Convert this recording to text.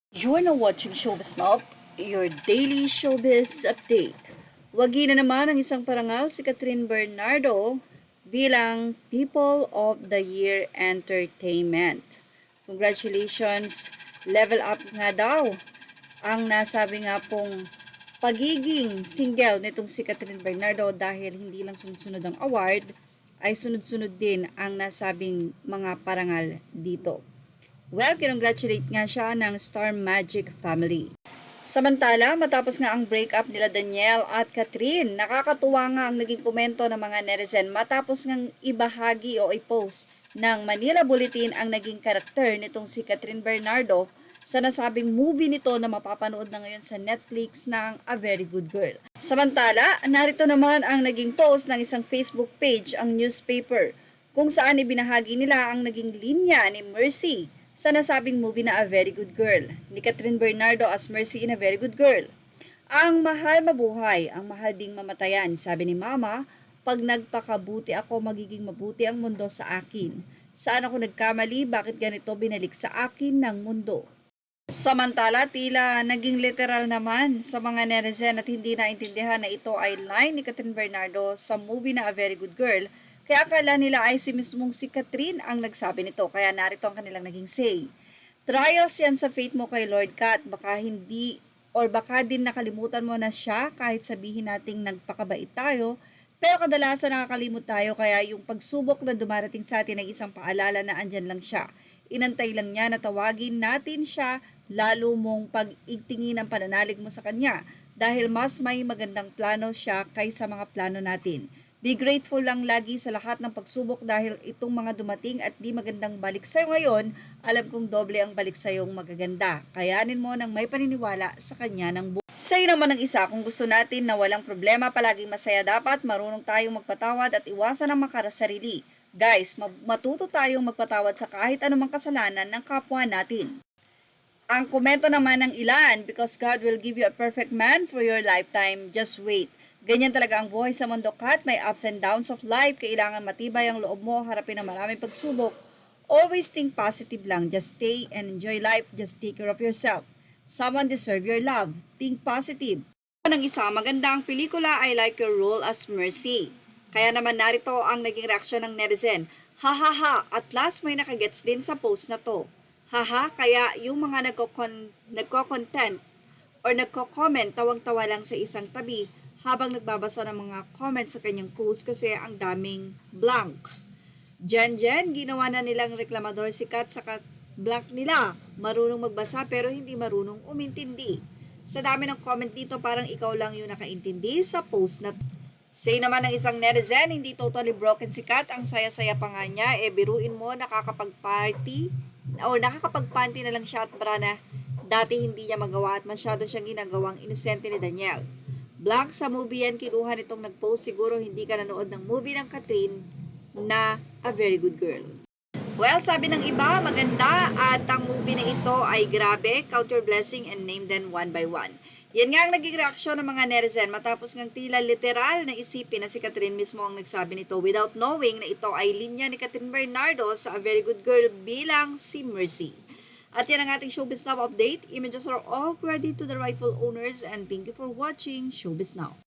You're now watching Showbiz Now, your daily showbiz update. Wagi na naman ang isang parangal si Catherine Bernardo bilang People of the Year Entertainment. Congratulations, level up nga daw ang nasabi nga pong pagiging single nitong si Catherine Bernardo dahil hindi lang sunod-sunod ang award, ay sunod-sunod din ang nasabing mga parangal dito. Well, kinongratulate nga siya ng Star Magic family. Samantala, matapos nga ang breakup nila Danielle at Catherine, nakakatuwa nga ang naging komento ng mga netizen matapos ngang ibahagi o i-post ng Manila Bulletin ang naging karakter nitong si Catherine Bernardo sa nasabing movie nito na mapapanood na ngayon sa Netflix ng A Very Good Girl. Samantala, narito naman ang naging post ng isang Facebook page, ang newspaper, kung saan ibinahagi nila ang naging linya ni Mercy sa nasabing movie na A Very Good Girl, ni Catherine Bernardo as Mercy in A Very Good Girl. Ang mahal mabuhay, ang mahal ding mamatayan, sabi ni Mama, pag nagpakabuti ako, magiging mabuti ang mundo sa akin. Saan ako nagkamali, bakit ganito binalik sa akin ng mundo? Samantala, tila naging literal naman sa mga netizen at hindi naintindihan na ito ay line ni Catherine Bernardo sa movie na A Very Good Girl. Kaya akala nila ay si mismong si Catherine ang nagsabi nito, kaya narito ang kanilang naging say. Trials yan sa faith mo kay Lord Kat, baka hindi or baka din nakalimutan mo na siya kahit sabihin nating nagpakabait tayo, pero kadalasan nakakalimot tayo kaya yung pagsubok na dumarating sa atin ay isang paalala na andyan lang siya. Inantay lang niya na tawagin natin siya, lalo mong pag-igtingin ang pananalig mo sa kanya dahil mas may magandang plano siya kaysa mga plano natin. Be grateful lang lagi sa lahat ng pagsubok dahil itong mga dumating at di magandang balik sa'yo ngayon, alam kong doble ang balik sa'yong magaganda. Kayanin mo nang may paniniwala sa kanya ng buhay. Sa'yo naman ang isa, kung gusto natin na walang problema, palaging masaya, dapat marunong tayong magpatawad at iwasan ang makarasarili. Guys, matuto tayong magpatawad sa kahit anumang kasalanan ng kapwa natin. Ang komento naman ng ilan, because God will give you a perfect man for your lifetime, just wait. Ganyan talaga ang buhay sa mundo, Kat. May ups and downs of life. Kailangan matibay ang loob mo, harapin ang maraming pagsubok. Always think positive lang. Just stay and enjoy life. Just take care of yourself. Someone deserve your love. Think positive. Ng isa, maganda ang pelikula, I like your role as Mercy. Kaya naman narito ang naging reaksyon ng netizen. Ha ha ha, at last may nakagets din sa post na to. Haha, kaya yung mga nagko-content or nagko-comment tawang-tawa lang sa isang tabi habang nagbabasa ng mga comments sa kanyang post kasi ang daming blank. Jen, ginawa na nilang reklamador si Kat sa blank nila. Marunong magbasa pero hindi marunong umintindi. Sa dami ng comment dito, parang ikaw lang yung nakaintindi sa post na. Say naman ng isang netizen, hindi totally broken si Kat. Ang saya-saya pa nga niya. Biruin mo, nakakapag-party o nakakapag-panty na lang siya at brana. Dati hindi niya magawa at masyado siyang ginagawang inosente ni Danielle. Blank sa movie yan, kinuha nitong nag-post. Siguro hindi ka nanood ng movie ng Catherine na A Very Good Girl. Well, sabi ng iba, maganda at ang movie na ito ay grabe. Count your blessing and name them one by one. Yan nga ang naging reaksyon ng mga netizen matapos ngang tila literal na isipin na si Catherine mismo ang nagsabi nito without knowing na ito ay linya ni Catherine Bernardo sa A Very Good Girl bilang si Mercy. At yan ang ating Showbiz Now update. Images are all credit to the rightful owners and thank you for watching Showbiz Now.